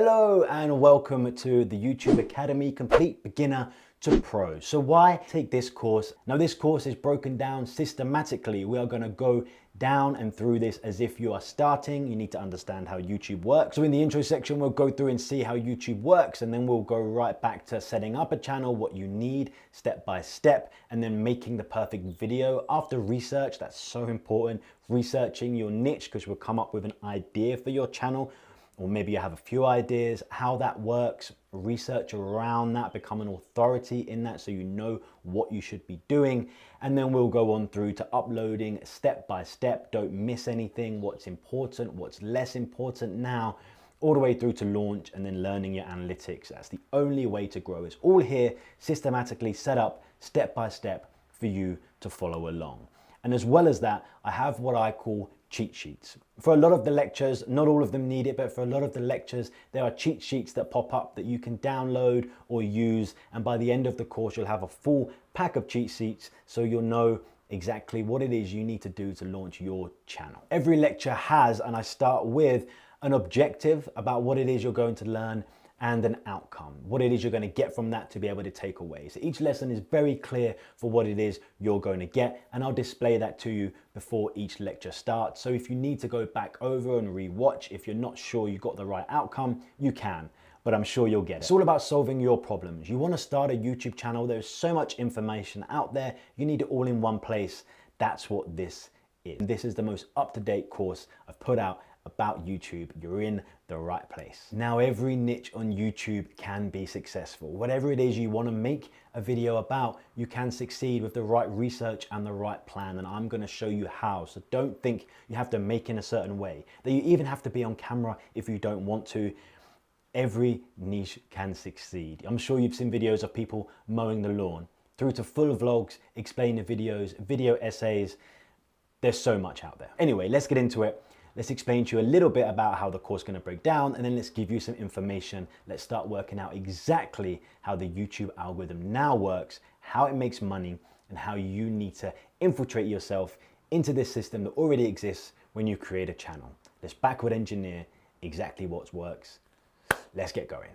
Hello and welcome to the YouTube Academy, Complete Beginner to Pro. So why take this course? Now this course is broken down systematically. We are going to go down and through this as if you are starting. You need to understand how YouTube works. So in the intro section, we'll go through and see how YouTube works, and then we'll go right back to setting up a channel, what you need step by step, and then making the perfect video. After research, that's so important, researching your niche, because we'll come up with an idea for your channel. Or maybe you have a few ideas, how that works, research around that, become an authority in that so you know what you should be doing. And then we'll go on through to uploading step by step. Don't miss anything, what's important, what's less important now, all the way through to launch and then learning your analytics. That's the only way to grow. It's all here systematically set up step by step for you to follow along. And as well as that, I have what I call cheat sheets. For a lot of the lectures, not all of them need it, but for a lot of the lectures, there are cheat sheets that pop up that you can download or use. And by the end of the course, you'll have a full pack of cheat sheets so you'll know exactly what it is you need to do to launch your channel. Every lecture has, and I start with an objective about what it is you're going to learn and an outcome, what it is you're going to get from that to be able to take away. So each lesson is very clear for what it is you're going to get, and I'll display that to you before each lecture starts. So if you need to go back over and re-watch, if you're not sure you got the right outcome, you can, but I'm sure you'll get it. It's all about solving your problems. You want to start a YouTube channel, there's so much information out there, you need it all in one place. That's what this is. This is the most up-to-date course I've put out about YouTube. You're in the right place. Now, every niche on YouTube can be successful. Whatever it is you want to make a video about, you can succeed with the right research and the right plan, and I'm going to show you how. So don't think you have to make in a certain way, that you even have to be on camera if you don't want to. Every niche can succeed. I'm sure you've seen videos of people mowing the lawn, through to full vlogs, explainer videos, video essays. There's so much out there. Anyway, let's get into it. Let's explain to you a little bit about how the course is going to break down, and then let's give you some information. Let's start working out exactly how the YouTube algorithm now works, how it makes money, and how you need to infiltrate yourself into this system that already exists when you create a channel. Let's backward engineer exactly what works. Let's get going.